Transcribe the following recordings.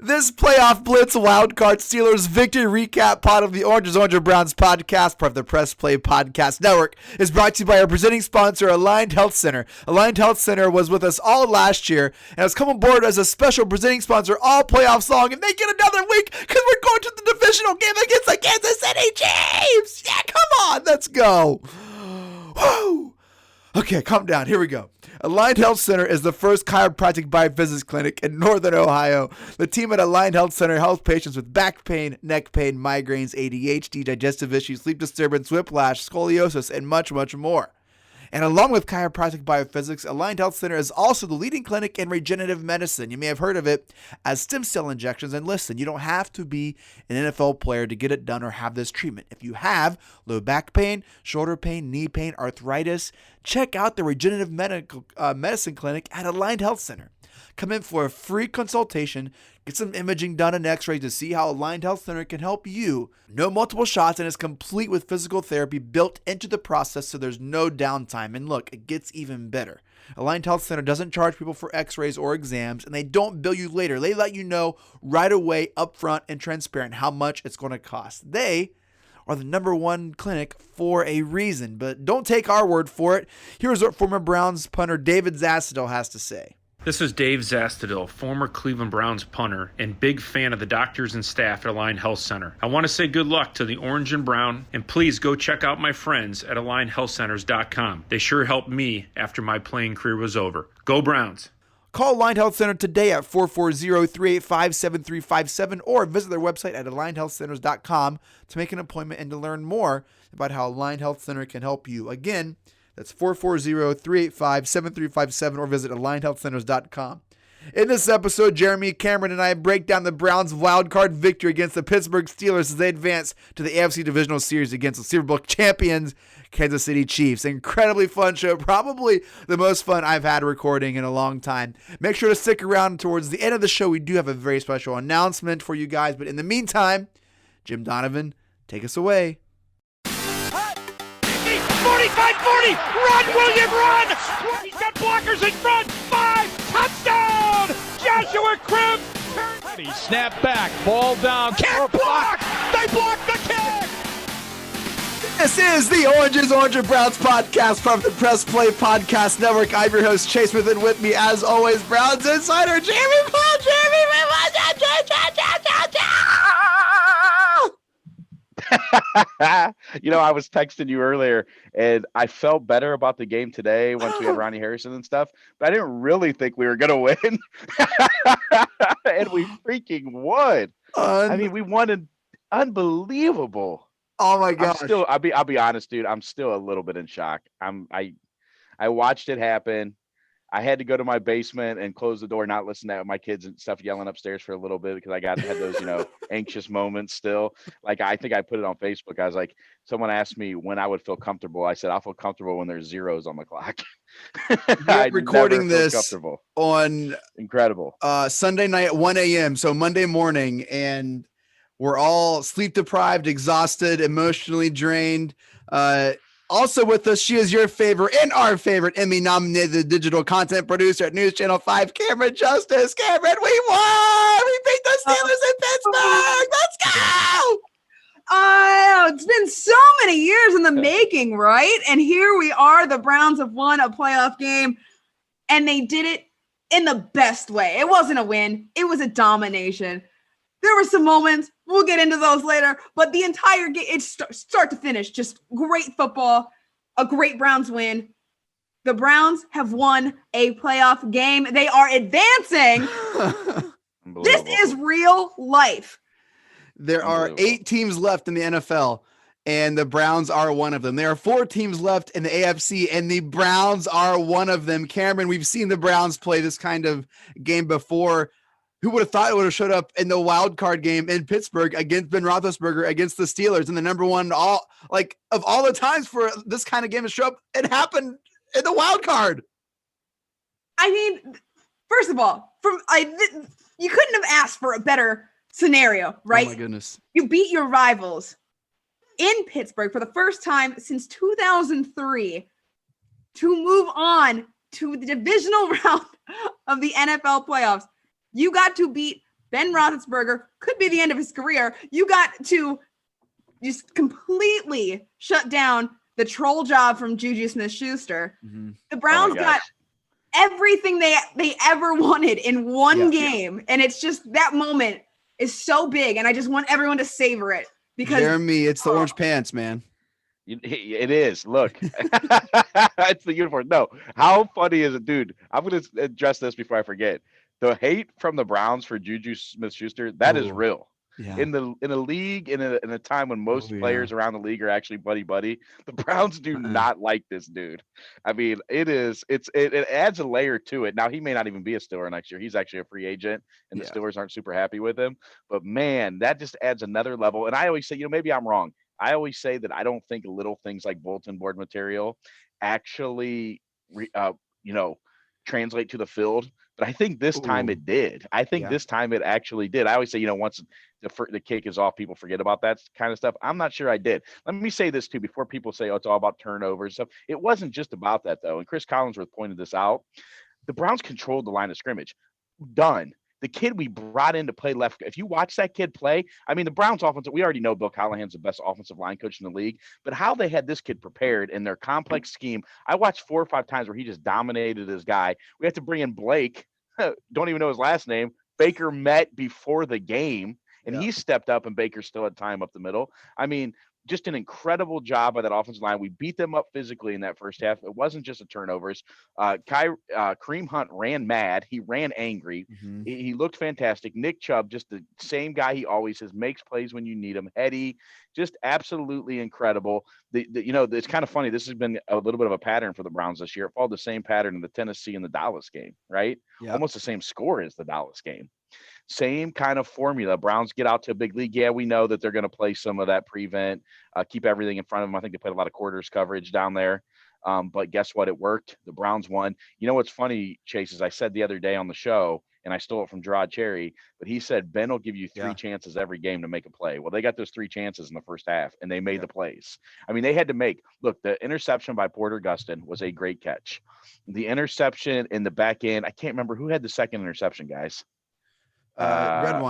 This playoff Blitz Wildcard Steelers victory recap pod of the Orange Browns podcast, part of the Press Play Podcast Network, is brought to you by our presenting sponsor, Aligned Health Center. Aligned Health Center was with us all last year and has come aboard as a special presenting sponsor all playoffs long, and they get another week because we're going to the divisional game against the Kansas City Chiefs. Yeah, come on, let's go. Woo! Okay, calm down. Here we go. Aligned Health Center is the first chiropractic biophysics clinic in Northern Ohio. The team at Aligned Health Center helps patients with back pain, neck pain, migraines, ADHD, digestive issues, sleep disturbance, whiplash, scoliosis, and much, much more. And along with chiropractic biophysics, Aligned Health Center is also the leading clinic in regenerative medicine. You may have heard of it as stem cell injections. And listen, you don't have to be an NFL player to get it done or have this treatment. If you have low back pain, shoulder pain, knee pain, arthritis, check out the regenerative medicine clinic at Aligned Health Center. Come in for a free consultation, get some imaging done and x-rays to see how Aligned Health Center can help you. No multiple shots, and it's complete with physical therapy built into the process, so there's no downtime. And look, it gets even better. Aligned Health Center doesn't charge people for x-rays or exams, and they don't bill you later. They let you know right away, upfront, and transparent how much it's going to cost. They are the #1 clinic for a reason, but don't take our word for it. Here's what former Browns punter David Zastudil has to say. This is Dave Zastudil, former Cleveland Browns punter and big fan of the doctors and staff at Aligned Health Center. I want to say good luck to the Orange and Brown, and please go check out my friends at AlignedHealthCenters.com. They sure helped me after my playing career was over. Go Browns! Call Aligned Health Center today at 440-385-7357 or visit their website at AlignedHealthCenters.com to make an appointment and to learn more about how Aligned Health Center can help you. Again, that's 440-385-7357 or visit AlignedHealthCenters.com. In this episode, Jeremy, Camryn, and I break down the Browns' wildcard victory against the Pittsburgh Steelers as they advance to the AFC Divisional Series against the Super Bowl champions, Kansas City Chiefs. Incredibly fun show, probably the most fun I've had recording in a long time. Make sure to stick around towards the end of the show. We do have a very special announcement for you guys, but in the meantime, Jim Donovan, take us away. 45-40, run, William, run! He's got blockers in front, 5, touchdown! Joshua Cribbs! Snap back, ball down, can't block! They block the kick! This is the Orange Browns podcast from the Press Play Podcast Network. I'm your host, Chase Smith, and with me, as always, Browns insider, Jeremy Paul. You know, I was texting you earlier, and I felt better about the game today once we had Ronnie Harrison and stuff, but I didn't really think we were going to win. And we freaking won. I mean, we won an unbelievable. Oh my gosh. I'll be honest, dude. I'm still a little bit in shock. I watched it happen. I had to go to my basement and close the door, not listen to my kids and stuff yelling upstairs for a little bit because I had those, anxious moments still. Like, I think I put it on Facebook. I was like, someone asked me when I would feel comfortable. I said, I'll feel comfortable when there's zeros on the clock. We're recording this on incredible Sunday night at 1 a.m. So Monday morning, and we're all sleep deprived, exhausted, emotionally drained. Also with us, she is your favorite and our favorite Emmy-nominated digital content producer at News Channel 5, Camryn Justice. Camryn, we won! We beat the Steelers in Pittsburgh! Let's go! It's been so many years in the making, right? And here we are. The Browns have won a playoff game, and they did it in the best way. It wasn't a win. It was a domination. There were some moments. We'll get into those later. But the entire game, it's start to finish, just great football, a great Browns win. The Browns have won a playoff game. They are advancing. This is real life. There are 8 teams left in the NFL, and the Browns are one of them. There are 4 teams left in the AFC, and the Browns are one of them. Camryn, we've seen the Browns play this kind of game before. Who would have thought it would have showed up in the wild card game in Pittsburgh against Ben Roethlisberger against the Steelers and the #1 of all the times for this kind of game to show up? It happened in the wild card. I mean, first of all, you couldn't have asked for a better scenario, right? Oh my goodness! You beat your rivals in Pittsburgh for the first time since 2003 to move on to the divisional round of the NFL playoffs. You got to beat Ben Roethlisberger could be the end of his career. You got to just completely shut down the troll job from Juju Smith-Schuster. Mm-hmm. The Browns got everything they ever wanted in one game. And it's just that moment is so big. And I just want everyone to savor it because Jeremy, it's the orange pants, man. It is. Look, it's the uniform. No, how funny is it, dude? I'm going to address this before I forget. The hate from the Browns for Juju Smith-Schuster, that is real. Yeah. In a league, in a time when most players around the league are actually buddy, the Browns do not like this dude. I mean, it adds a layer to it. Now, he may not even be a Steeler next year. He's actually a free agent, and the Steelers aren't super happy with him. But man, that just adds another level. And I always say, maybe I'm wrong. I always say that I don't think little things like bulletin board material actually, translate to the field. But I think this time it did. I think this time it actually did. I always say, once the kick is off, people forget about that kind of stuff. I'm not sure I did. Let me say this too, before people say, it's all about turnovers and stuff. It wasn't just about that though. And Chris Collinsworth pointed this out. The Browns controlled the line of scrimmage. Done. The kid we brought in to play left, if you watch that kid play, I mean, the Browns offensive, we already know Bill Callahan's the best offensive line coach in the league, but how they had this kid prepared in their complex scheme, I watched 4 or 5 times where he just dominated his guy. We had to bring in Blake, don't even know his last name. Baker met before the game, and he stepped up, and Baker still had time up the middle. I mean, just an incredible job by that offensive line. We beat them up physically in that first half. It wasn't just the turnovers. Kareem Hunt ran mad. He ran angry. Mm-hmm. He looked fantastic. Nick Chubb, just the same guy he always is, makes plays when you need him. Heady, just absolutely incredible. It's kind of funny. This has been a little bit of a pattern for the Browns this year. It followed the same pattern in the Tennessee and the Dallas game, right? Yep. Almost the same score as the Dallas game. Same kind of formula. Browns get out to a big league. Yeah, we know that they're going to play some of that prevent, keep everything in front of them. I think they played a lot of quarters coverage down there. But guess what? It worked. The Browns won. You know what's funny, Chase, is I said the other day on the show, and I stole it from Gerard Cherry, but he said Ben will give you 3 chances every game to make a play. Well, they got those 3 chances in the first half, and they made the plays. I mean, they had to make – look, the interception by Porter Gustin was a great catch. The interception in the back end, I can't remember who had the second interception, guys. Red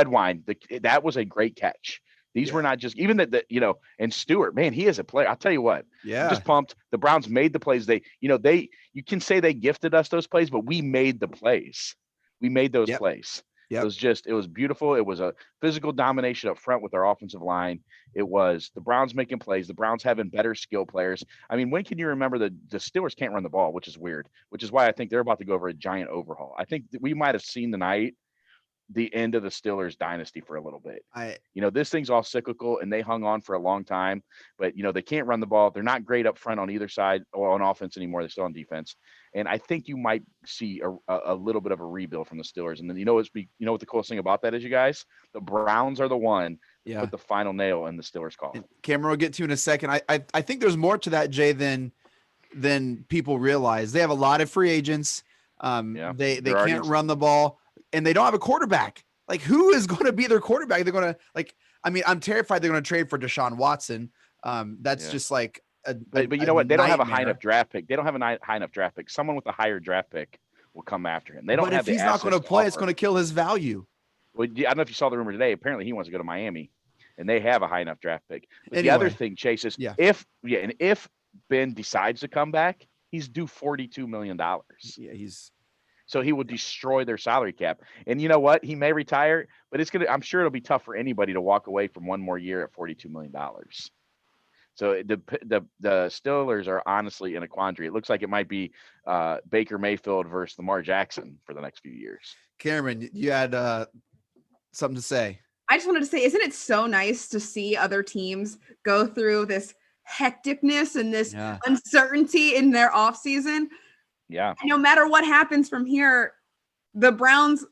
wine. That was a great catch. These were not just even and Stewart, man, he is a player. I'll tell you what. Yeah. I'm just pumped. The Browns made the plays. You can say they gifted us those plays, but we made the plays. We made those plays. Yep. It was beautiful. It was a physical domination up front with our offensive line. It was the Browns making plays, the Browns having better skill players. I mean, when can you remember the Steelers can't run the ball, which is weird, which is why I think they're about to go over a giant overhaul. I think we might have seen tonight the end of the Steelers dynasty for a little bit. This thing's all cyclical, and they hung on for a long time, but they can't run the ball. They're not great up front on either side or on offense anymore. They're still on defense. And I think you might see a little bit of a rebuild from the Steelers. And then what the coolest thing about that is, you guys, the Browns are the one to put the final nail in the Steelers' coffin. Camryn, we'll get to in a second. I think there's more to that, Jay, than people realize. They have a lot of free agents. They can't run the ball. And they don't have a quarterback. Like, who is going to be their quarterback? They're going to I'm terrified they're going to trade for Deshaun Watson. That's just like but you know what? They don't have a high enough draft pick. They don't have a high enough draft pick. Someone with a higher draft pick will come after him. They don't. But if he's not going to play, it's going to kill his value. Well, I don't know if you saw the rumor today. Apparently, he wants to go to Miami, and they have a high enough draft pick. But the other thing, Chase, is if Ben decides to come back, he's due $42 million. Yeah, so he will destroy their salary cap. And you know what? He may retire, but I'm sure it'll be tough for anybody to walk away from one more year at $42 million. So the Steelers are honestly in a quandary. It looks like it might be Baker Mayfield versus Lamar Jackson for the next few years. Camryn, you had something to say. I just wanted to say, isn't it so nice to see other teams go through this hecticness and this uncertainty in their offseason? Yeah. And no matter what happens from here, the Browns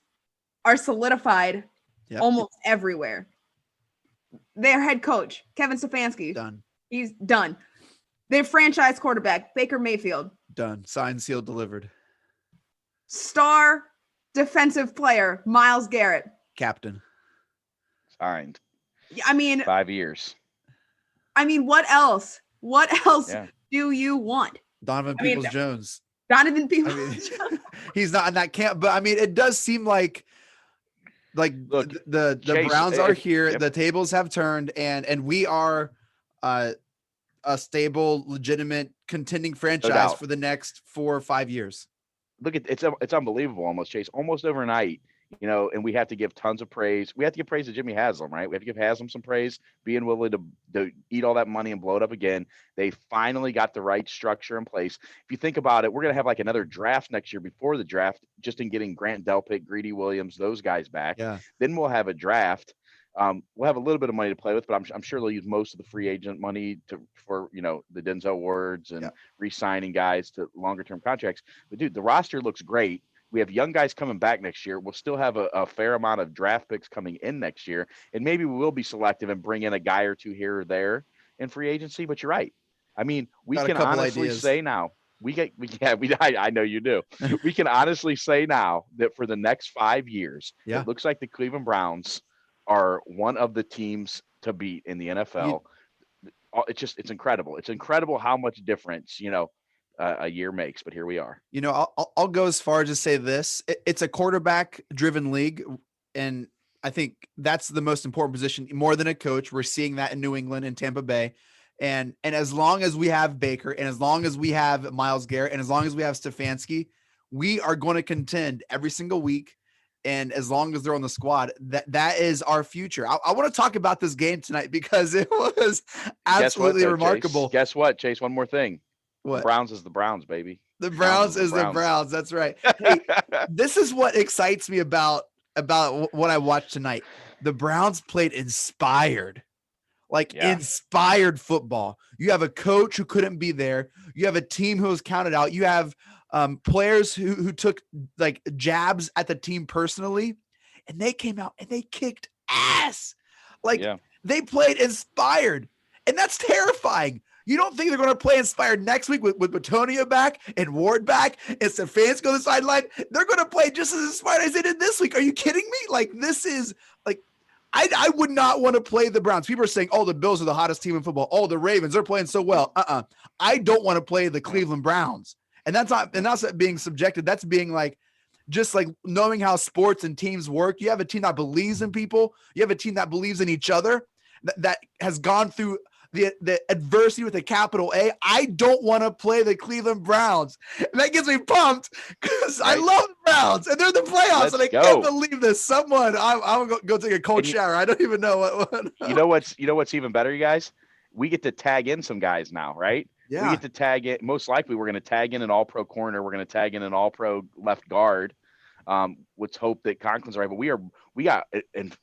are solidified almost everywhere. Their head coach, Kevin Stefanski, done. He's done. Their franchise quarterback, Baker Mayfield, done. Signed, sealed, delivered. Star defensive player, Myles Garrett, captain, signed. I mean, 5 years. I mean, what else? What else do you want? Donovan Peoples-Jones. Donovan Peoples-Jones. He's not in that camp, but I mean, it does seem like Like Look, the Chase, Browns are here. yep. The tables have turned, and we are a stable, legitimate, contending franchise doubt. for the next 4 or 5 years. Look at it's unbelievable almost, Chase, almost overnight, and we have to give tons of praise. We have to give praise to Jimmy Haslam, right? We have to give Haslam some praise, being willing to eat all that money and blow it up again. They finally got the right structure in place. If you think about it, we're going to have like another draft next year before the draft, just in getting Grant Delpit, Greedy Williams, those guys back. Yeah. Then we'll have a draft. We'll have a little bit of money to play with, but I'm sure they'll use most of the free agent money for the Denzel Wards and re-signing guys to longer term contracts. But dude, the roster looks great. We have young guys coming back next year. We'll still have a fair amount of draft picks coming in next year, and maybe we will be selective and bring in a guy or two here or there in free agency. But you're right. I mean, we can honestly say now. I know you do. We can honestly say now that for the next 5 years, it looks like the Cleveland Browns are one of the teams to beat in the NFL. It's incredible. It's incredible how much difference, a year makes, but here we are. I'll go as far as to say this. It's a quarterback driven league. And I think that's the most important position more than a coach. We're seeing that in New England and Tampa Bay. And as long as we have Baker and as long as we have Myles Garrett and as long as we have Stefanski, we are going to contend every single week. And as long as they're on the squad, that is our future. I want to talk about this game tonight because it was absolutely remarkable. Chase? Guess what, Chase? One more thing. What? The Browns is the Browns, baby. The Browns is the Browns. That's right. Hey, this is what excites me about what I watched tonight. The Browns played inspired. Inspired football. You have a coach who couldn't be there. You have a team who was counted out. You have players who took like jabs at the team personally, and they came out and they kicked ass. They played inspired, and that's terrifying. You don't think they're going to play inspired next week with Batonio back and Ward back and Stefanski on the sideline? They're going to play just as inspired as they did this week. Are you kidding me? This is I would not want to play the Browns. People are saying, oh, the Bills are the hottest team in football. Oh, the Ravens, they're playing so well. I don't want to play the Cleveland Browns. And that's not being subjective. That's being just knowing how sports and teams work. You have a team that believes in people. You have a team that believes in each other, that has gone through the adversity with a capital A. I don't want to play the Cleveland Browns. And that gets me pumped because I love the Browns and they're in the playoffs. And I can't believe this. I'm going to go take a cold shower. I don't even know what. You know what's even better, you guys? We get to tag in some guys now, right? Yeah. We get to tag it. Most likely we're going to tag in an all-pro corner. We're going to tag in an all-pro left guard. Let's hope that Conklin's right. But we got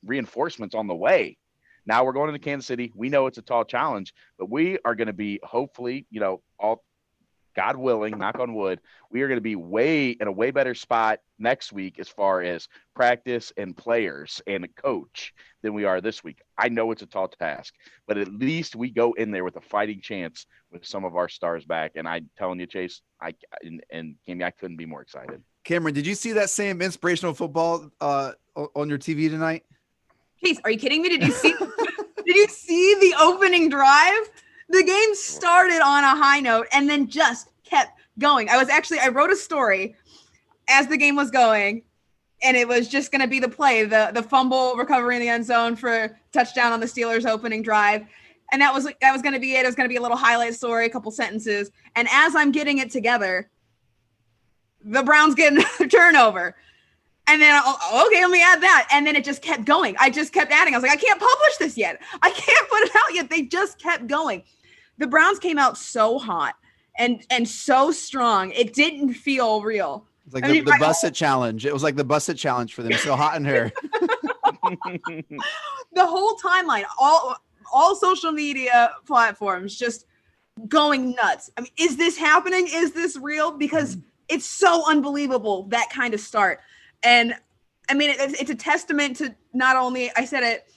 reinforcements on the way. Now we're going into Kansas City. We know it's a tall challenge, but we are going to be hopefully, all God willing, knock on wood, we are going to be in a way better spot next week as far as practice and players and a coach than we are this week. I know it's a tall task, but at least we go in there with a fighting chance with some of our stars back. And I'm telling you, Chase, and Cammy, I couldn't be more excited. Camryn, did you see that same inspirational football on your TV tonight? Chase, are you kidding me? Did you see the opening drive? The game started on a high note and then just kept going. I wrote a story as the game was going, and it was just going to be the play, the fumble recovery in the end zone for touchdown on the Steelers opening drive. And that was going to be it. It was going to be a little highlight story, a couple sentences. And as I'm getting it together, the Browns get another turnover. And then, okay, let me add that. And then it just kept going. I just kept adding. I was like, I can't publish this yet. I can't put it out yet. They just kept going. The Browns came out so hot and so strong. It didn't feel real. It's like the Busset challenge. It was like the Busset challenge for them. So hot in here. The whole timeline, all social media platforms just going nuts. I mean, is this happening? Is this real? Because it's so unbelievable, that kind of start. And I mean, it's a testament to not only, I said it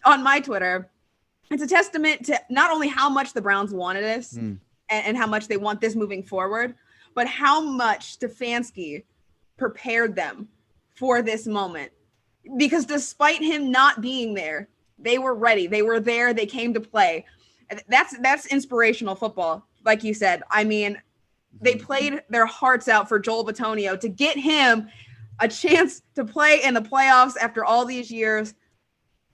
on my Twitter, it's a testament to not only how much the Browns wanted this and how much they want this moving forward, but how much Stefanski prepared them for this moment. Because despite him not being there, they were ready. They were there. They came to play. That's inspirational football. Like you said, I mean, they played their hearts out for Joel Batonio to get him a chance to play in the playoffs after all these years.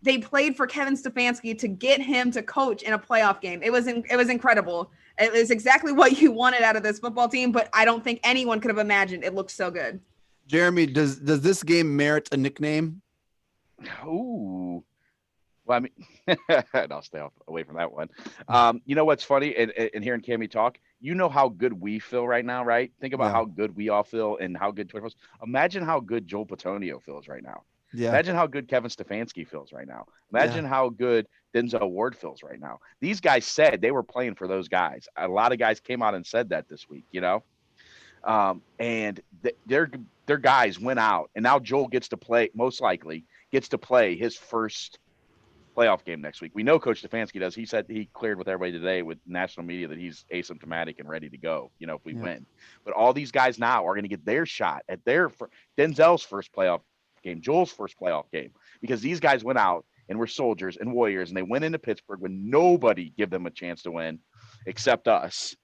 They played for Kevin Stefanski to get him to coach in a playoff game. It was incredible. It was exactly what you wanted out of this football team, but I don't think anyone could have imagined it looked so good. Jeremy, does this game merit a nickname? Ooh. Well, I mean, I'll stay away from that one. You know what's funny? And hearing Cammy talk, you know how good we feel right now, right? Think about how good we all feel and how good Twitter feels. Imagine how good Joel Petonio feels right now. Yeah. Imagine how good Kevin Stefanski feels right now. Imagine how good Denzel Ward feels right now. These guys said they were playing for those guys. A lot of guys came out and said that this week, you know? And their guys went out, and now Joel gets to play, most likely gets to play his first playoff game next week. We know Coach Stefanski does. He said he cleared with everybody today with national media that he's asymptomatic and ready to go, you know, if we win. But all these guys now are going to get their shot at Denzel's first playoff game, Joel's first playoff game, because these guys went out and were soldiers and warriors, and they went into Pittsburgh when nobody gave them a chance to win except us,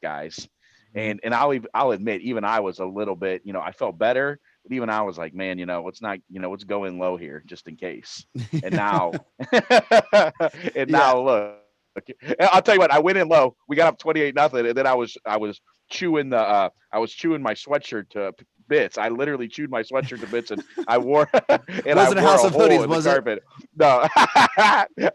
guys. And I'll admit, even I was a little bit, I felt better, but even I was like, man, let's let's go in low here just in case. And now, now look, I'll tell you what, I went in low. We got up 28-0, and then I was chewing my sweatshirt to bits. I literally chewed my sweatshirt to bits, and I wore and wasn't I a wore house a of hole hoodies, in was the it? carpet. No,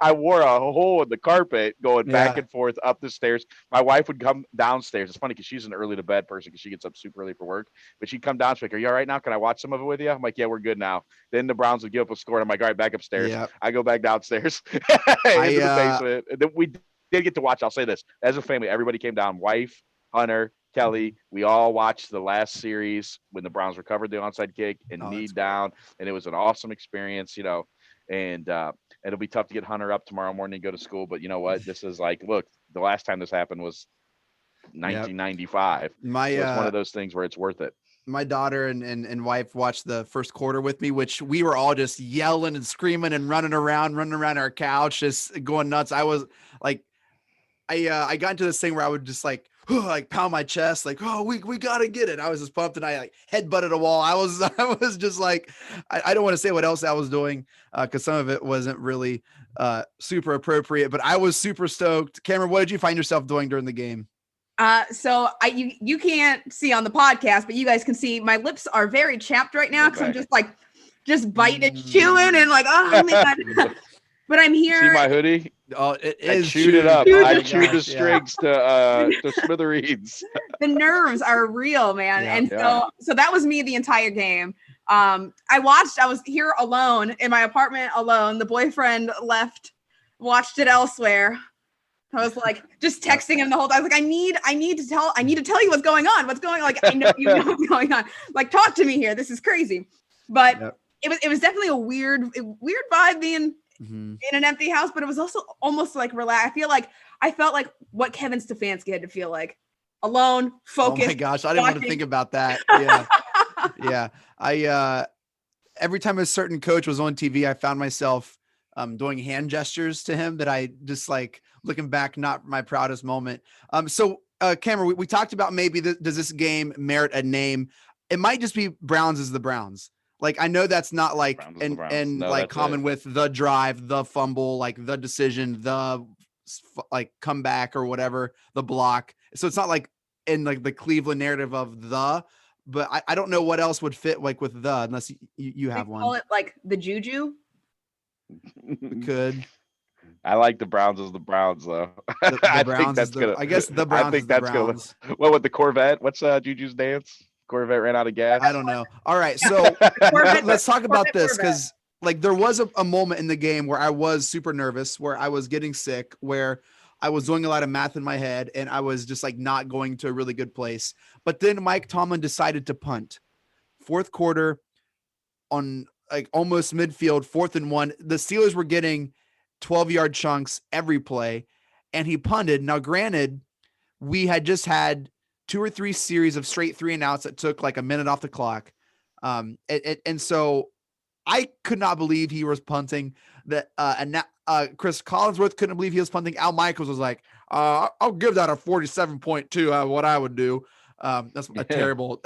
I wore a hole in the carpet going back and forth up the stairs. My wife would come downstairs. It's funny because she's an early to bed person because she gets up super early for work. But she'd come downstairs. Are you all right now? Can I watch some of it with you? I'm like, yeah, we're good now. Then the Browns would give up a score, and I'm like, all right, back upstairs. Yep. I go back downstairs into the basement. And then we did get to watch. I'll say this: as a family, everybody came down. Wife, Hunter, Kelly, we all watched the last series when the Browns recovered the onside kick and kneed down, and it was an awesome experience, and it'll be tough to get Hunter up tomorrow morning and go to school, but you know what? This is like, look, the last time this happened was 1995. So it's one of those things where it's worth it. My daughter and wife watched the first quarter with me, which we were all just yelling and screaming and running around our couch, just going nuts. I was like, I got into this thing where I would just like pound my chest, like, oh, we got to get it. I was just pumped, and I like headbutted a wall. I was just like, I don't want to say what else I was doing because some of it wasn't really super appropriate, but I was super stoked. Camryn, what did you find yourself doing during the game? So you can't see on the podcast, but you guys can see my lips are very chapped right now because I'm just biting and chewing and like, oh man. But I'm here. See my hoodie? Oh, it is. I chewed it up. I chewed the strings to smithereens. The nerves are real, man. So that was me the entire game. I was here alone in my apartment alone. The boyfriend left, watched it elsewhere. I was like just texting him the whole time. I was like, I need to tell you what's going on. Like, I know you know what's going on. Like, talk to me here. This is crazy. But it was definitely a weird vibe being in an empty house, but it was also almost like relaxed. I felt like what Kevin Stefanski had to feel like, alone, focused. Oh my gosh, I didn't want to think about that. Yeah. I every time a certain coach was on TV, I found myself doing hand gestures to him that I just like looking back, not my proudest moment. So Camryn, we talked about maybe does this game merit a name? It might just be Browns is the Browns. Like, I know that's not like and no, like common with the drive, the fumble, like the decision, the like comeback or whatever, the block. So it's not like in like the Cleveland narrative of but I don't know what else would fit like with unless you have one. Call it like the juju. Could. I like the Browns as the Browns though. The Browns I guess the Browns. I think that's Browns. Well, with the Corvette, what's Juju's dance? Corvette ran out of gas. I don't know. All right, so let's talk about this because like there was a moment in the game where I was super nervous, where I was getting sick, where I was doing a lot of math in my head, and I was just like not going to a really good place. But then Mike Tomlin decided to punt. Fourth quarter on like almost midfield, 4th and 1. The Steelers were getting 12-yard chunks every play, and he punted. Now, granted, we had just had 2 or 3 series of straight 3-and-outs that took like a minute off the clock. And so I could not believe he was punting that. Chris Collinsworth couldn't believe he was punting. Al Michaels was like, I'll give that a 47.2, what I would do. That's a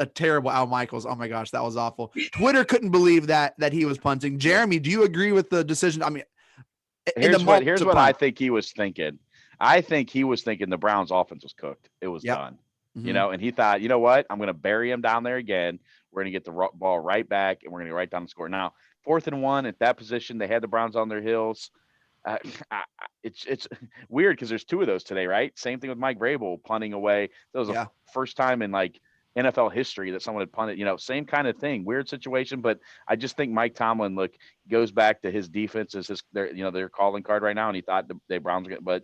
terrible Al Michaels. Oh my gosh, that was awful. Twitter couldn't believe that he was punting. Jeremy, do you agree with the decision? I mean, here's what I think he was thinking. I think he was thinking the Browns offense was cooked. It was done. Mm-hmm. And he thought, you know what? I'm going to bury him down there again. We're going to get the ball right back, and we're going to get right down the score. Now, 4th and 1 at that position, they had the Browns on their heels. It's weird because there's 2 of those today, right? Same thing with Mike Vrabel punting away. That was the first time in like NFL history that someone had punted. Same kind of thing. Weird situation, but I just think Mike Tomlin goes back to his defense as their calling card right now, and he thought the Browns were but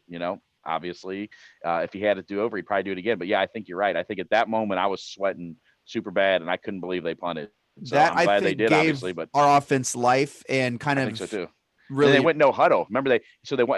obviously, if he had to do over, he'd probably do it again. But yeah, I think you're right. I think at that moment I was sweating super bad, and I couldn't believe they punted. So I'm glad they did, obviously. But our offense life and kind of think so too. Really, and they went no huddle. Remember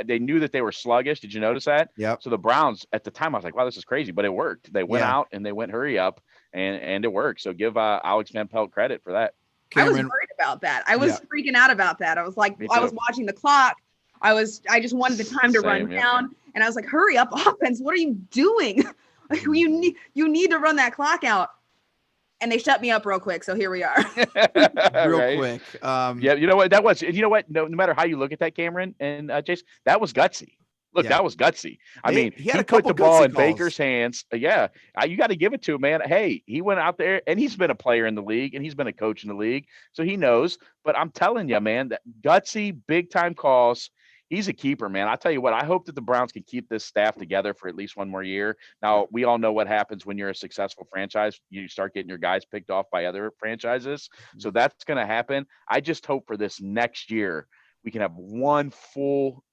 they knew that they were sluggish. Did you notice that? Yeah. So the Browns at the time, I was like, wow, this is crazy, but it worked. They went out and they went hurry up, and it worked. So give Alex Van Pelt credit for that. Camryn, I was worried about that. I was freaking out about that. I was like, I was watching the clock. I just wanted the time to run down, and I was like, hurry up, offense! What are you doing? You need to run that clock out. And they shut me up real quick, so here we are. Real quick. Yeah, you know what that was? You know what? No matter how you look at that, Camryn and Jace, that was gutsy. Look, that was gutsy. I mean, he put the ball in Baker's hands. You got to give it to him, man. Hey, he went out there, and he's been a player in the league, and he's been a coach in the league, so he knows. But I'm telling you, man, that gutsy, big-time calls. He's a keeper, man. I tell you what, I hope that the Browns can keep this staff together for at least one more year. Now, we all know what happens when you're a successful franchise. You start getting your guys picked off by other franchises. So that's going to happen. I just hope for this next year we can have one full,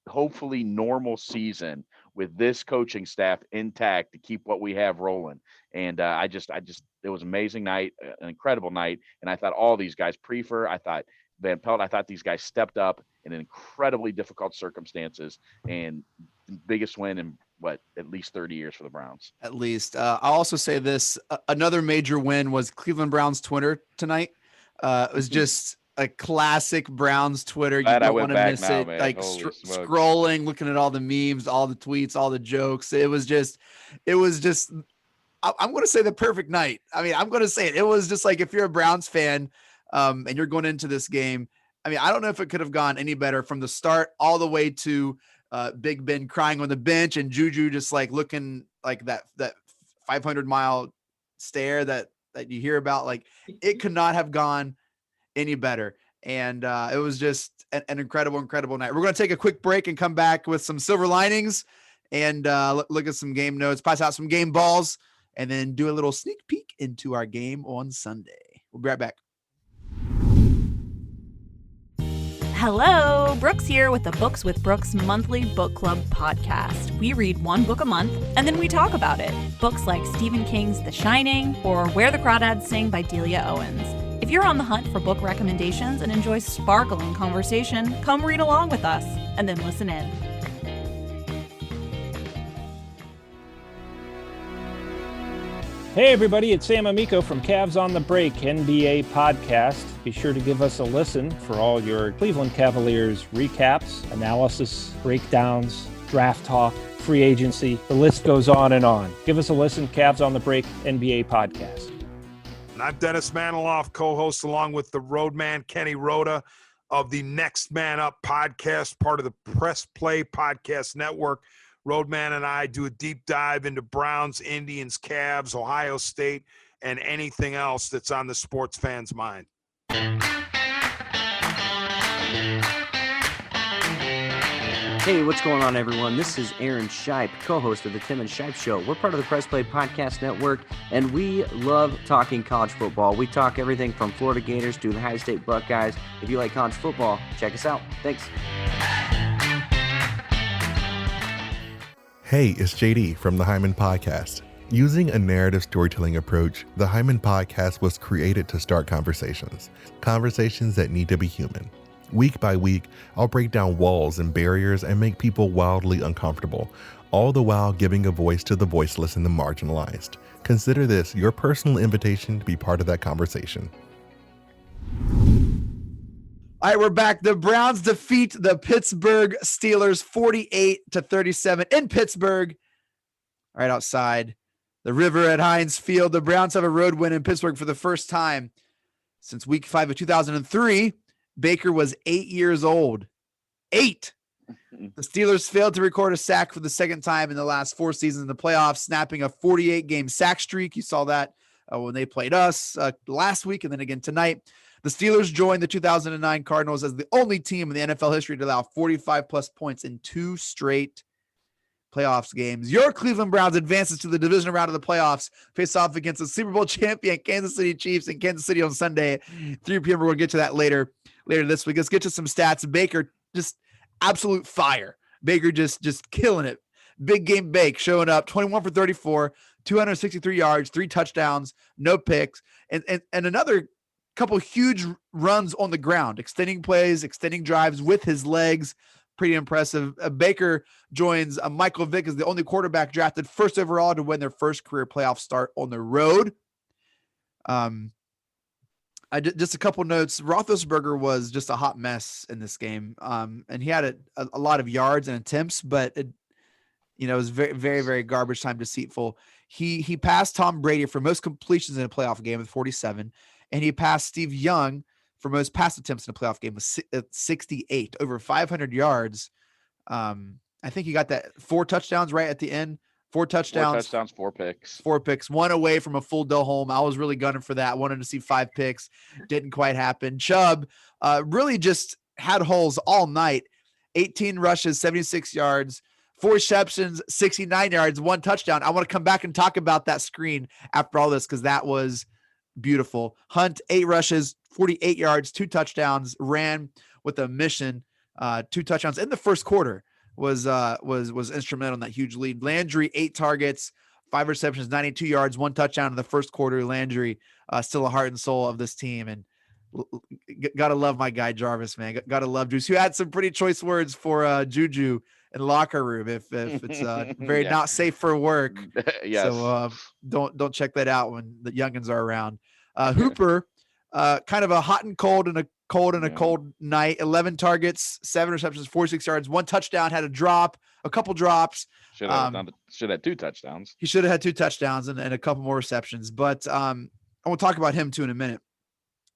hopefully normal season with this coaching staff intact to keep what we have rolling. And it was an amazing night, an incredible night. And I thought all these guys, I thought Van Pelt, I thought these guys stepped up in incredibly difficult circumstances, and the biggest win in at least 30 years for the Browns. At least. I'll also say this, another major win was Cleveland Browns Twitter tonight. It was just a classic Browns Twitter. You don't want to miss it. Man. Like scrolling, looking at all the memes, all the tweets, all the jokes. It was just, I'm going to say the perfect night. I mean, I'm going to say it. It was just like, if you're a Browns fan, and you're going into this game, I mean, I don't know if it could have gone any better from the start all the way to Big Ben crying on the bench and Juju just like looking like that 500-mile stare that you hear about. Like, it could not have gone any better. And it was just an incredible night. We're going to take a quick break and come back with some silver linings and look at some game notes, pass out some game balls, and then do a little sneak peek into our game on Sunday. We'll be right back. Hello, Brooks here with the Books with Brooks monthly book club podcast. We read one book a month, and then we talk about it. Books like Stephen King's The Shining or Where the Crawdads Sing by Delia Owens. If you're on the hunt for book recommendations and enjoy sparkling conversation, come read along with us, and then listen in. Hey everybody, it's Sam Amico from Cavs on the Break NBA podcast. Be sure to give us a listen for all your Cleveland Cavaliers recaps, analysis, breakdowns, draft talk, free agency. The list goes on and on. Give us a listen, Cavs on the Break NBA podcast. And I'm Dennis Maniloff, co-host along with the roadman Kenny Rhoda of the Next Man Up podcast, part of the Press Play Podcast Network. Roadman and I do a deep dive into Browns, Indians, Cavs, Ohio State, and anything else that's on the sports fan's mind. Hey, what's going on, everyone? This is Aaron Scheip, co-host of the Tim and Scheip Show. We're part of the Press Play Podcast Network, and we love talking college football. We talk everything from Florida Gators to the Ohio State Buckeyes. If you like college football, check us out. Thanks. Hey, it's JD from the Hyman Podcast. Using a narrative storytelling approach, the Hyman Podcast was created to start conversations that need to be human. Week by week, I'll break down walls and barriers and make people wildly uncomfortable, all the while giving a voice to the voiceless and the marginalized. Consider this your personal invitation to be part of that conversation. All right, we're back. The Browns defeat the Pittsburgh Steelers 48-37 in Pittsburgh, right outside The River at Heinz Field. The Browns have a road win in Pittsburgh for the first time since week 5 of 2003. Baker was 8 years old. 8. The Steelers failed to record a sack for the second time in the last 4 seasons in the playoffs, snapping a 48-game sack streak. You saw that when they played us last week and then again tonight. The Steelers joined the 2009 Cardinals as the only team in the NFL history to allow 45-plus points in 2 straight playoffs games. Your Cleveland Browns advances to the divisional round of the playoffs, face off against the Super Bowl champion Kansas City Chiefs in Kansas City on Sunday, 3 p.m. We're going to get to that later this week. Let's get to some stats. Baker, just absolute fire. Baker just killing it. Big game Bake showing up, 21 for 34, 263 yards, 3 touchdowns, no picks, and another couple huge runs on the ground, extending plays, extending drives with his legs. Pretty impressive. Baker joins Michael Vick as the only quarterback drafted first overall to win their first career playoff start on the road. Just a couple notes. Roethlisberger was just a hot mess in this game, and he had a lot of yards and attempts, but it was very, very, very garbage time, deceitful. He passed Tom Brady for most completions in a playoff game with 47, and he passed Steve Young for most pass attempts in a playoff game with 68, over 500 yards. I think he got that 4 touchdowns right at the end. 4 touchdowns, 4 picks. 4 picks, 1 away from a full go home. I was really gunning for that. Wanted to see 5 picks. Didn't quite happen. Chubb really just had holes all night. 18 rushes, 76 yards, 4 receptions, 69 yards, 1 touchdown. I want to come back and talk about that screen after all this because that was beautiful. Hunt, 8 rushes, 48 yards, 2 touchdowns, ran with a mission, 2 touchdowns in the first quarter. Was instrumental in that huge lead. Landry, 8 targets, 5 receptions, 92 yards, 1 touchdown in the first quarter. Landry, still a heart and soul of this team, and gotta love my guy Jarvis, man. Gotta love Juice, who had some pretty choice words for Juju in the locker room. If it's very not safe for work, Yes. So don't check that out when the youngins are around. Hooper, kind of a hot and cold and a cold night. 11 targets, 7 receptions, 46 yards, 1 touchdown. Had a couple drops. Should have had 2 touchdowns. He should have had 2 touchdowns and a couple more receptions. But I want to talk about him too in a minute.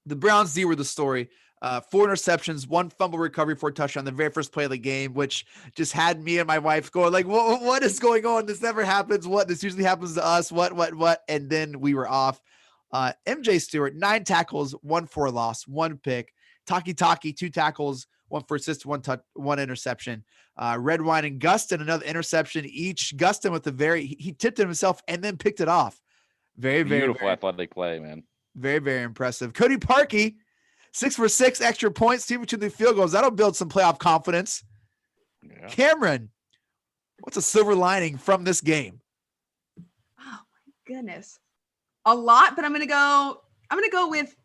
The Browns D were the story. 4 interceptions, 1 fumble recovery for a touchdown, the very first play of the game, which just had me and my wife going like, what is going on? This never happens. This usually happens to us. What? And then we were off. MJ Stewart, 9 tackles, 1 for a loss, 1 pick. Taki, 2 tackles, 1 for assist, 1 interception. Redwine and Gustin, another interception each. Gustin with he tipped it himself and then picked it off. Very, very beautiful athletic play, man. Very, very impressive. Cody Parkey, 6 for 6 extra points, 2 between the field goals. That'll build some playoff confidence. Yeah. Camryn, what's a silver lining from this game? Oh my goodness. A lot, but I'm gonna go with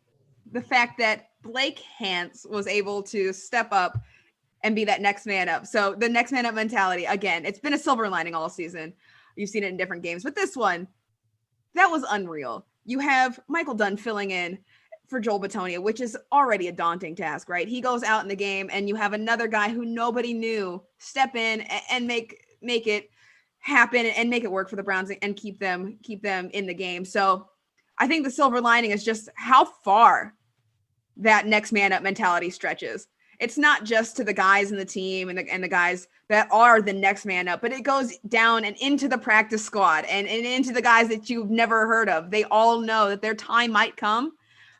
the fact that Blake Hance was able to step up and be that next man up. So the next man up mentality, again, it's been a silver lining all season. You've seen it in different games, but this one, that was unreal. You have Michael Dunn filling in for Joel Bitonio, which is already a daunting task, right? He goes out in the game and you have another guy who nobody knew step in and make it happen and make it work for the Browns and keep them in the game. So I think the silver lining is just how far that next man up mentality stretches. It's not just to the guys in the team and the guys that are the next man up, but it goes down and into the practice squad and into the guys that you've never heard of. They all know that their time might come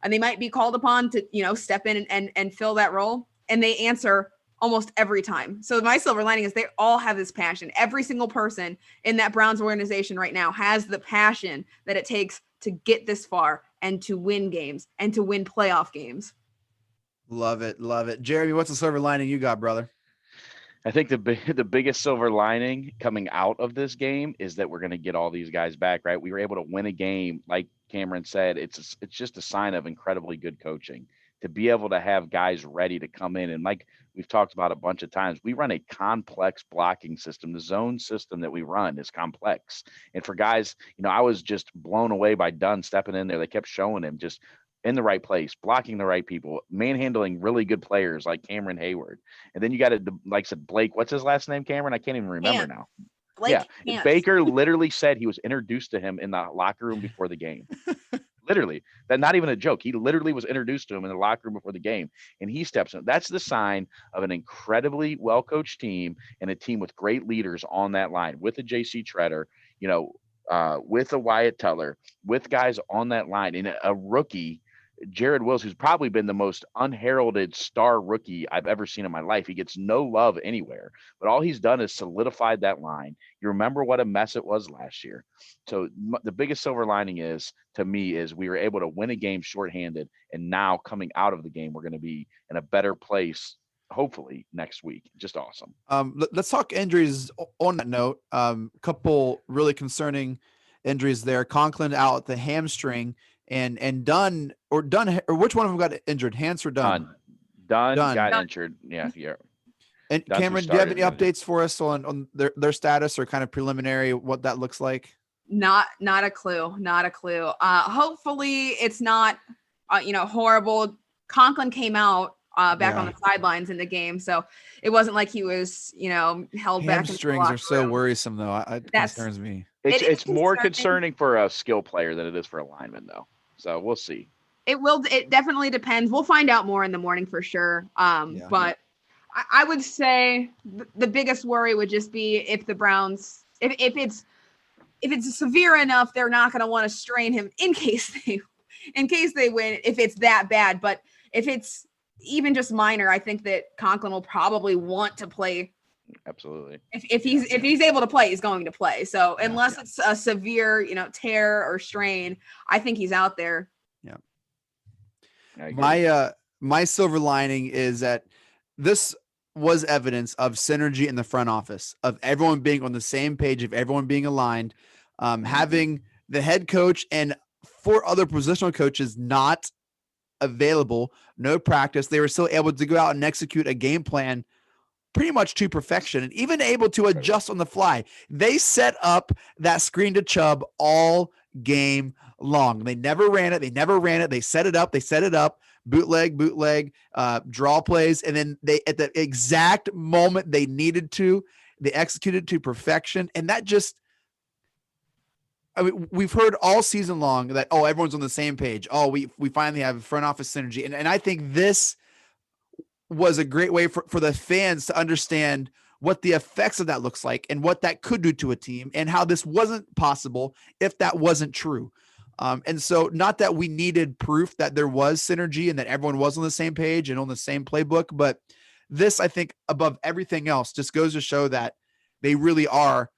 and they might be called upon to, step in and fill that role. And they answer almost every time. So my silver lining is they all have this passion. Every single person in that Browns organization right now has the passion that it takes to get this far and to win games and to win playoff games. Love it. Love it. Jeremy, what's the silver lining you got, brother? I think the biggest silver lining coming out of this game is that we're going to get all these guys back, right? We were able to win a game. Like Camryn said, it's just a sign of incredibly good coaching to be able to have guys ready to come in. And like we've talked about a bunch of times, we run a complex blocking system. The zone system that we run is complex. And for guys, I was just blown away by Dunn stepping in there. They kept showing him just in the right place, blocking the right people, manhandling really good players like Cameron Hayward. And then you got like I said, Blake, what's his last name, Cameron? I can't even remember now. Blake Yeah, can't. Baker literally said he was introduced to him in the locker room before the game. Literally, that's not even a joke. He literally was introduced to him in the locker room before the game, and he steps in. That's the sign of an incredibly well-coached team and a team with great leaders on that line, with a J.C. Treader, with a Wyatt Teller, with guys on that line, and a rookie, Jared Wills, who's probably been the most unheralded star rookie I've ever seen in my life. He gets no love anywhere, but all he's done is solidified that line. You remember what a mess it was last year. So the biggest silver lining to me is we were able to win a game shorthanded, and now coming out of the game, we're going to be in a better place, hopefully next week. Just awesome. Let's talk injuries on that note. Couple really concerning injuries there. Conklin out the hamstring. And Dunn, or which one of them got injured? Hans or Dunn? Dunn got injured. Yeah. And Dunn's Camryn, do you have any updates for us on their status or kind of preliminary what that looks like? Not a clue. Hopefully it's not horrible. Conklin came out back on the sidelines in the game, so it wasn't like he was held back. Hamstrings are so worrisome, though. It concerns me. It's more concerning for a skill player than it is for a lineman, though. So we'll see. It definitely depends. We'll find out more in the morning for sure. But I would say the biggest worry would just be if the Browns, if it's severe enough, they're not going to want to strain him in case they win, if it's that bad. But if it's even just minor, I think that Conklin will probably want to play. Absolutely. If he's able to play, he's going to play. So unless it's a severe, tear or strain, I think he's out there. Yeah. My silver lining is that this was evidence of synergy in the front office, of everyone being on the same page, of everyone being aligned, having the head coach and 4 other positional coaches not available, no practice. They were still able to go out and execute a game plan pretty much to perfection, and even able to adjust on the fly. They set up that screen to Chubb all game long. They never ran it. They set it up, bootleg, draw plays. And then they, at the exact moment they needed to, they executed to perfection. And that just, we've heard all season long that, everyone's on the same page. We finally have front office synergy. And I think this was a great way for the fans to understand what the effects of that looks like and what that could do to a team, and how this wasn't possible if that wasn't true. And so, not that we needed proof that there was synergy and that everyone was on the same page and on the same playbook, but this, I think, above everything else, just goes to show that they really are,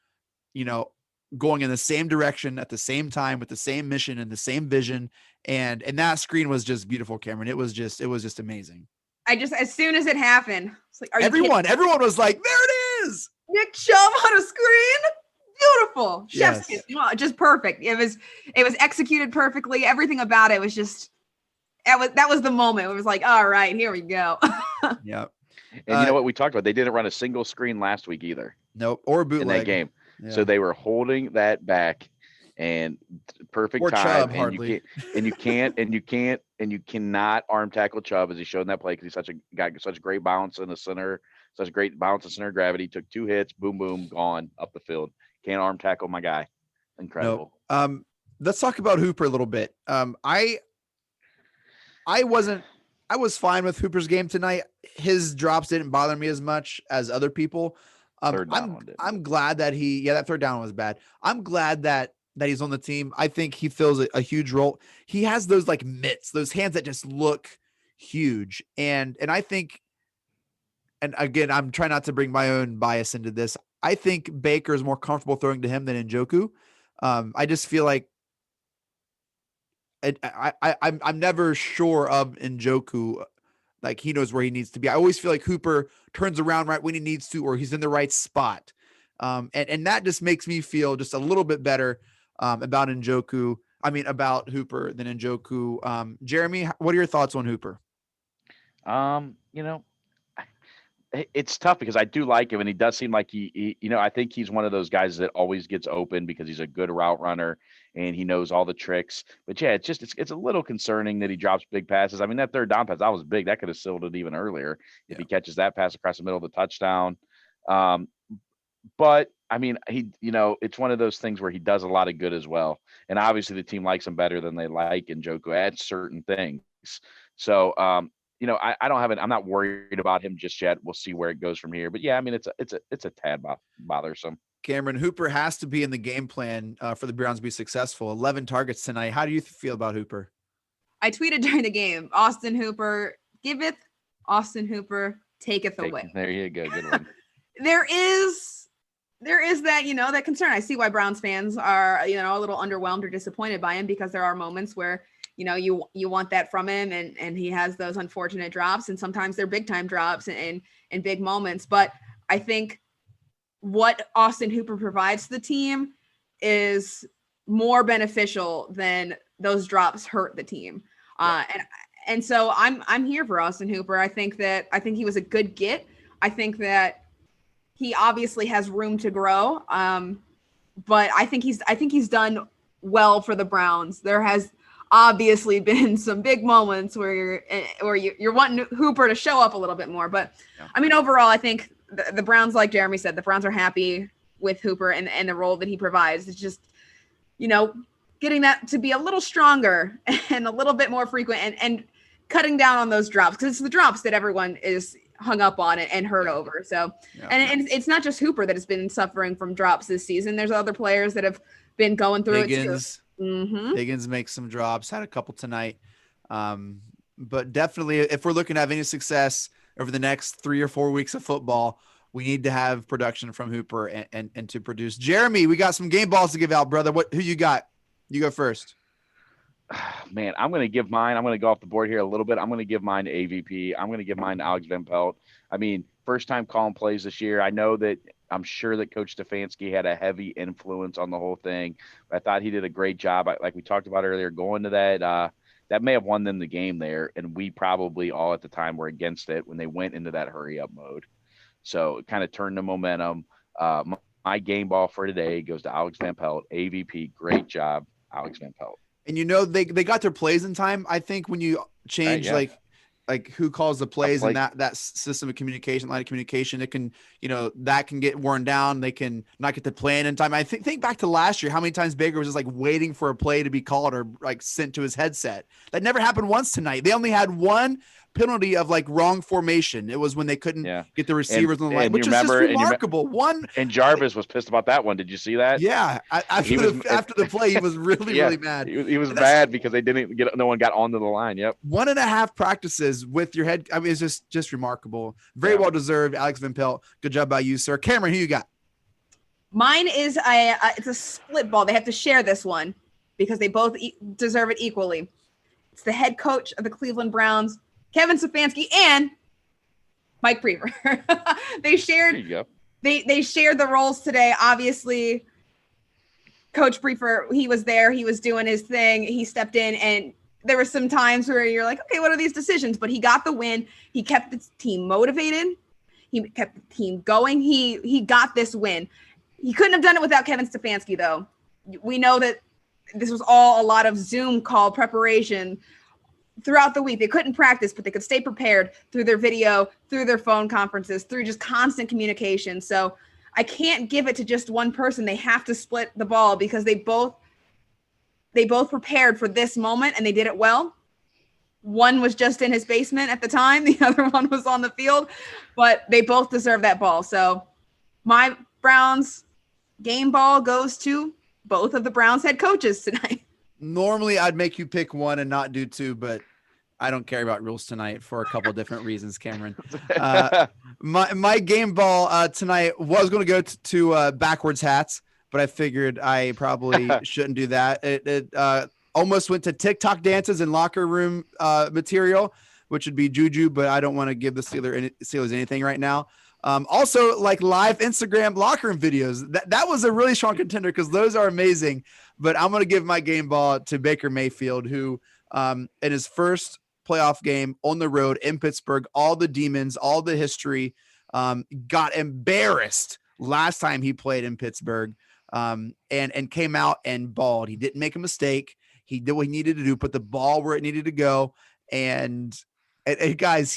going in the same direction at the same time with the same mission and the same vision. And that screen was just beautiful, Camryn. It was just amazing. As soon as it happened, it's like, everyone was like, there it is. Nick Chubb on a screen. Beautiful. Chef's kiss. Just perfect. It was executed perfectly. Everything about it was just, that was the moment. It was like, all right, here we go. Yeah. And you know what we talked about? They didn't run a single screen last week either. Nope. Or bootleg. In that game. Yeah. So they were holding that back, and perfect or time. Chubb, hardly. You cannot arm tackle Chubb, as he showed in that play, because he's got such great balance in the center, such great balance in center of gravity. Took 2 hits, boom, boom, gone up the field. Can't arm tackle my guy. Incredible. Nope. Let's talk about Hooper a little bit. I was fine with Hooper's game tonight. His drops didn't bother me as much as other people. I'm glad that that third down was bad. I'm glad that he's on the team. I think he fills a huge role. He has those like mitts, those hands that just look huge. And I think, and again, I'm trying not to bring my own bias into this. I think Baker is more comfortable throwing to him than Njoku. I just feel like I'm never sure of Njoku. Like, he knows where he needs to be. I always feel like Hooper turns around right when he needs to, or he's in the right spot. And that just makes me feel just a little bit better about Hooper than Njoku. Jeremy, what are your thoughts on Hooper? It's tough because I do like him, and he does seem like he I think he's one of those guys that always gets open because he's a good route runner and he knows all the tricks. But yeah, it's a little concerning that he drops big passes. I mean, that third down pass, that was big. That could have sealed it even earlier if he catches that pass across the middle of the touchdown. But I mean, it's one of those things where he does a lot of good as well. And obviously the team likes him better than they like Njoku at certain things. So, I'm not worried about him just yet. We'll see where it goes from here. But yeah, I mean, it's a tad bothersome. Camryn, Hooper has to be in the game plan for the Browns to be successful. 11 targets tonight. How do you feel about Hooper? I tweeted during the game, Austin Hooper giveth, Austin Hooper taketh away. There you go. Good one. There is that, that concern. I see why Browns fans are, a little underwhelmed or disappointed by him, because there are moments where, you want that from him, and he has those unfortunate drops, and sometimes they're big time drops and big moments. But I think what Austin Hooper provides to the team is more beneficial than those drops hurt the team. And so I'm here for Austin Hooper. I think he was a good get. I think that he obviously has room to grow. But I think he's done well for the Browns. There has obviously been some big moments where you're wanting Hooper to show up a little bit more. But I mean, overall, I think the Browns, like Jeremy said, the Browns are happy with Hooper and the role that he provides. It's just, getting that to be a little stronger and a little bit more frequent and cutting down on those drops, because it's the drops that everyone is hung up on it and hurt over. So, and it's not just Hooper that has been suffering from drops this season. There's other players that have been going through it too. Higgins makes some drops, had a couple tonight. But definitely, if we're looking to have any success over the next 3 or 4 weeks of football, we need to have production from Hooper and to produce. Jeremy, we got some game balls to give out, brother. Who you got? You go first. Man, I'm going to give mine. I'm going to go off the board here a little bit. I'm going to give mine to AVP. I'm going to give mine to Alex Van Pelt. I mean, first time calling plays this year. I'm sure that Coach Stefanski had a heavy influence on the whole thing. I thought he did a great job. Like we talked about earlier, going to that may have won them the game there. And we probably all at the time were against it when they went into that hurry up mode. So it kind of turned the momentum. My game ball for today goes to Alex Van Pelt, AVP. Great job, Alex Van Pelt. And they got their plays in time. I think when you change like who calls the plays and that system of communication, line of communication, it can, that can get worn down. They can not get the play in time. I think back to last year, how many times Baker was just like waiting for a play to be called or like sent to his headset. That never happened once tonight. They only had one penalty of like wrong formation. It was when they couldn't get the receivers on the line, which was just remarkable. And Jarvis was pissed about that one. Did you see that? Yeah. After the play, he was really mad. He was mad because they didn't get, no one got onto the line. Yep. 1.5 practices with your head. I mean, it's just remarkable. Very well deserved. Alex Van Pelt. Good job by you, sir. Camryn, who you got? Mine is it's a split ball. They have to share this one because they both deserve it equally. It's the head coach of the Cleveland Browns, Kevin Stefanski, and Mike Prever. They shared the roles today. Obviously, Coach Prever, he was there. He was doing his thing. He stepped in, and there were some times where you're like, okay, what are these decisions? But he got the win. He kept the team motivated. He kept the team going. He got this win. He couldn't have done it without Kevin Stefanski, though. We know that this was all a lot of Zoom call preparation throughout the week. They couldn't practice, but they could stay prepared through their video, through their phone conferences, through just constant communication. So I can't give it to just one person. They have to split the ball because they both prepared for this moment and they did it well. One was just in his basement at the time. The other one was on the field, but they both deserve that ball. So my Browns game ball goes to both of the Browns head coaches tonight. Normally I'd make you pick one and not do two, but I don't care about rules tonight for a couple of different reasons, Camryn. My game ball tonight was going to go to backwards hats, but I figured I probably shouldn't do that. It almost went to TikTok dances and locker room material, which would be Juju, but I don't want to give the Steelers anything right now. Also, like live Instagram locker room videos. That was a really strong contender because those are amazing. But I'm going to give my game ball to Baker Mayfield, who in his first playoff game on the road in Pittsburgh, all the demons, all the history, got embarrassed last time he played in Pittsburgh, and came out and balled. He didn't make a mistake. He did what he needed to do, put the ball where it needed to go. And guys,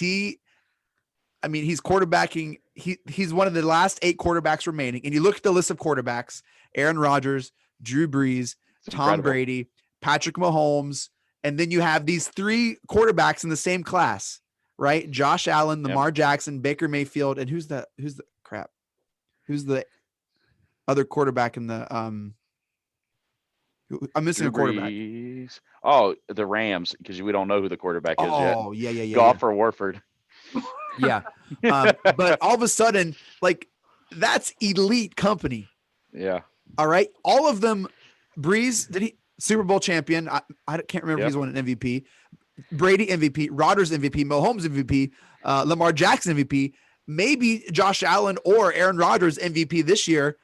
I mean, he's quarterbacking. He's one of the last 8 quarterbacks remaining. And you look at the list of quarterbacks: Aaron Rodgers, Drew Brees, Tom Brady, Patrick Mahomes, and then you have these 3 quarterbacks in the same class, right? Josh Allen, Lamar Jackson, Baker Mayfield, and who's the other quarterback in the I'm missing a quarterback. Brees. Oh, the Rams, because we don't know who the quarterback is yet. Oh, yeah. Goff or Warford. Yeah. But all of a sudden, like, that's elite company. Yeah. All right. All of them. Breeze, did he Super Bowl champion? I can't remember if he's won an MVP. Brady MVP, Rodgers MVP, Mahomes MVP, Lamar Jackson MVP, maybe Josh Allen or Aaron Rodgers MVP this year.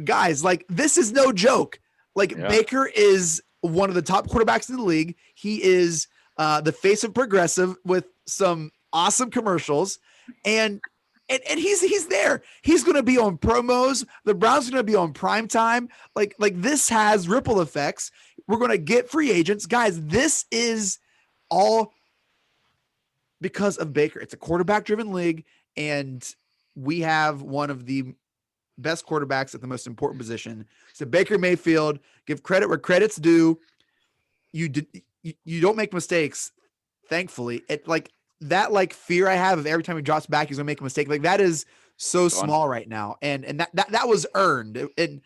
Guys, like, this is no joke. Like, Baker is one of the top quarterbacks in the league. He is the face of Progressive with some awesome commercials, and he's there. He's going to be on promos. The Browns are going to be on prime time. Like this has ripple effects. We're going to get free agents. Guys, this is all because of Baker. It's a quarterback-driven league, and we have one of the best quarterbacks at the most important position. So Baker Mayfield, give credit where credit's due. You don't make mistakes, thankfully. That fear I have of every time he drops back, he's gonna make a mistake. Like, that is so small right now. And that was earned. And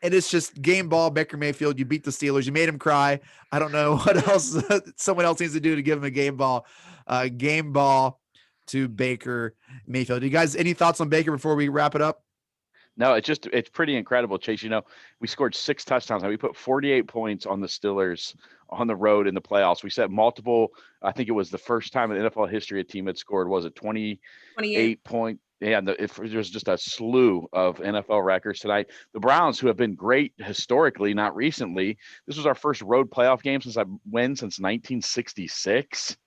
it's just game ball, Baker Mayfield. You beat the Steelers. You made him cry. I don't know what else someone else needs to do to give him a game ball. Game ball to Baker Mayfield. You guys, any thoughts on Baker before we wrap it up? No, it's pretty incredible, Chase. You know, we scored 6 touchdowns and we put 48 points on the Steelers on the road in the playoffs. We set multiple, I think it was the first time in NFL history a team had scored, was it 28 point? Yeah, there's just a slew of NFL records tonight. The Browns, who have been great historically, not recently, this was our first road playoff game since 1966.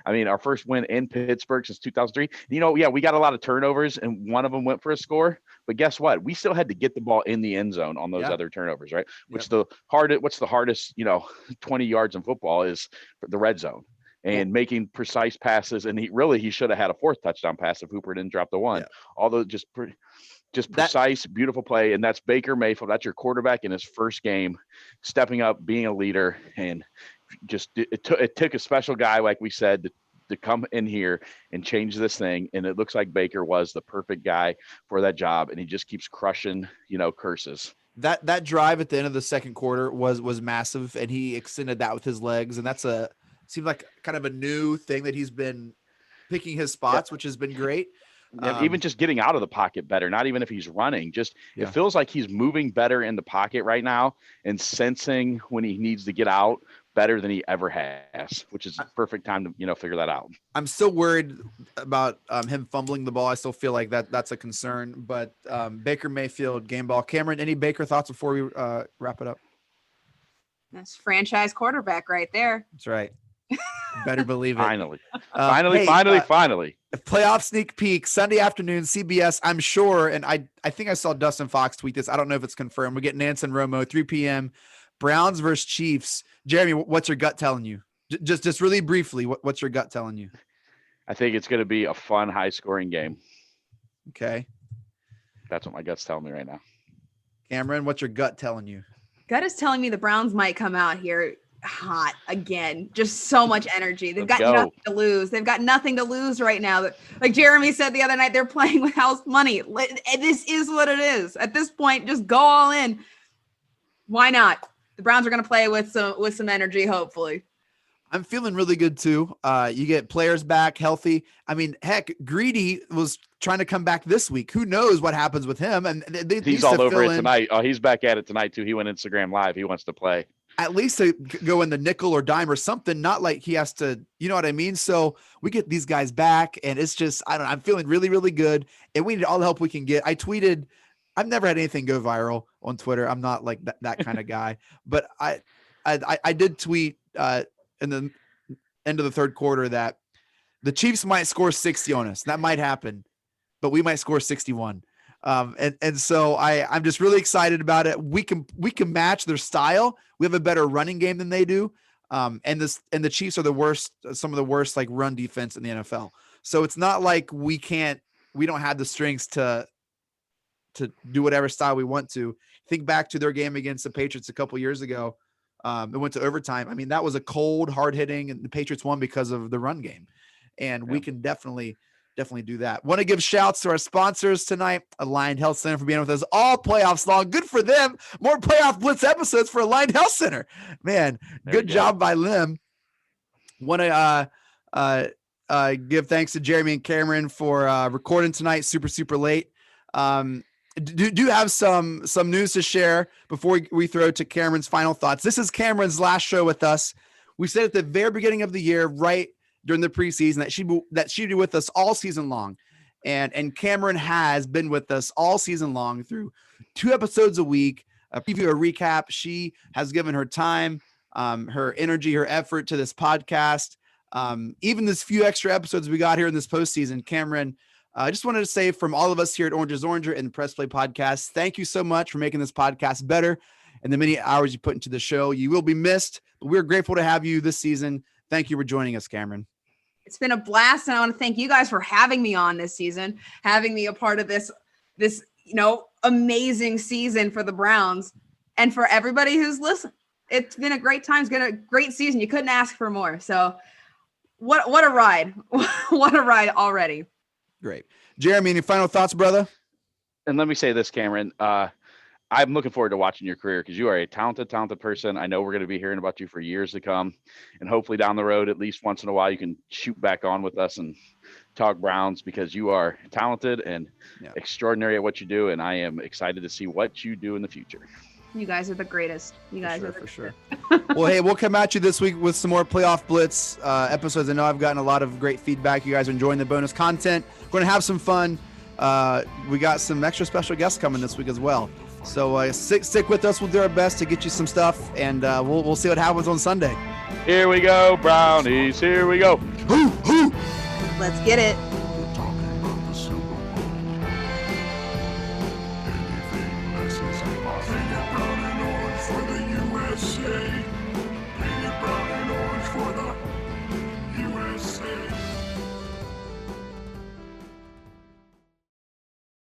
I mean, our first win in Pittsburgh since 2003. You know, we got a lot of turnovers, and one of them went for a score. But guess what? We still had to get the ball in the end zone on those other turnovers, right? What's the hardest, 20 yards in football is the red zone. And making precise passes, and he should have had a 4th touchdown pass if Hooper didn't drop the 1. Although just precise, beautiful play, and that's Baker Mayfield. That's your quarterback in his first game, stepping up, being a leader, and just it took a special guy, like we said, to come in here and change this thing. And it looks like Baker was the perfect guy for that job, and he just keeps crushing, curses. That drive at the end of the second quarter was massive, and he extended that with his legs, and that's seemed like kind of a new thing that he's been picking his spots, which has been great. Even just getting out of the pocket better, not even if he's running, it feels like he's moving better in the pocket right now and sensing when he needs to get out better than he ever has, which is the perfect time to, figure that out. I'm still worried about him fumbling the ball. I still feel like that's a concern, but Baker Mayfield, game ball. Camryn, any Baker thoughts before we wrap it up? That's franchise quarterback right there. That's right. Better believe it. Finally. Finally. Playoff sneak peek Sunday afternoon, CBS. I'm sure, and I think I saw Dustin Fox tweet this. I don't know if it's confirmed. We get Nance and Romo, 3 p.m. Browns versus Chiefs. Jeremy, what's your gut telling you? Just really briefly, what's your gut telling you? I think it's going to be a fun, high-scoring game. Okay. That's what my gut's telling me right now. Camryn, what's your gut telling you? Gut is telling me the Browns might come out here hot again. Just so much energy. They've got nothing to lose. They've got nothing to lose right now. Like Jeremy said the other night, they're playing with house money. This is what it is. At this point, just go all in. Why not? The Browns are going to play with some energy, hopefully. I'm feeling really good too. You get players back healthy. I mean, heck, Greedy was trying to come back this week. Who knows what happens with him? And he's all over it tonight. Oh, he's back at it tonight too. He went Instagram Live. He wants to play. At least to go in the nickel or dime or something, not like he has to, you know what I mean? So we get these guys back, and it's just, I don't know, I'm feeling really, really good, and we need all the help we can get. I tweeted, I've never had anything go viral on Twitter. I'm not like that kind of guy, but I did tweet in the end of the third quarter that the Chiefs might score 60 on us. That might happen, but we might score 61. And so I'm just really excited about it. We can match their style. We have a better running game than they do. And the Chiefs are some of the worst like run defense in the NFL. So it's not like we don't have the strengths to do whatever style we want to. Think back to their game against the Patriots a couple years ago. It went to overtime. I mean, that was a cold, hard hitting, and the Patriots won because of the run game. And we can definitely do that. Want to give shouts to our sponsors tonight, Aligned Health Center, for being with us all playoffs long. Good for them. More playoff blitz episodes for Aligned Health Center. Man, good job by them. Want to give thanks to Jeremy and Camryn for recording tonight super late. Do have some news to share before we throw to Camryn's final thoughts. This is Camryn's last show with us. We said at the very beginning of the year, right during the preseason, that she'd be with us all season long. And Camryn has been with us all season long through 2 episodes a week, a preview, a recap. She has given her time, her energy, her effort to this podcast. Even this few extra episodes we got here in this postseason, Camryn, I just wanted to say from all of us here at Orange is Oranger and the Press Play Podcast, thank you so much for making this podcast better and the many hours you put into the show. You will be missed, but we're grateful to have you this season. Thank you for joining us, Camryn. It's been a blast, and I want to thank you guys for having me on this season, having me a part of this amazing season for the Browns, and for everybody who's listened. It's been a great time. It's been a great season. You couldn't ask for more. So what a ride. What a ride already. Great. Jeremy, any final thoughts, brother? And let me say this, Camryn. I'm looking forward to watching your career because you are a talented person. I know we're going to be hearing about you for years to come. And hopefully down the road, at least once in a while, you can shoot back on with us and talk Browns because you are talented and extraordinary at what you do. And I am excited to see what you do in the future. You guys are the greatest. You guys are for sure. Well, hey, we'll come at you this week with some more Playoff Blitz episodes. I know I've gotten a lot of great feedback. You guys are enjoying the bonus content. We're going to have some fun. We got some extra special guests coming this week as well. So stick with us. We'll do our best to get you some stuff, and we'll see what happens on Sunday. Here we go, Brownies. Here we go. Let's get it. For the USA.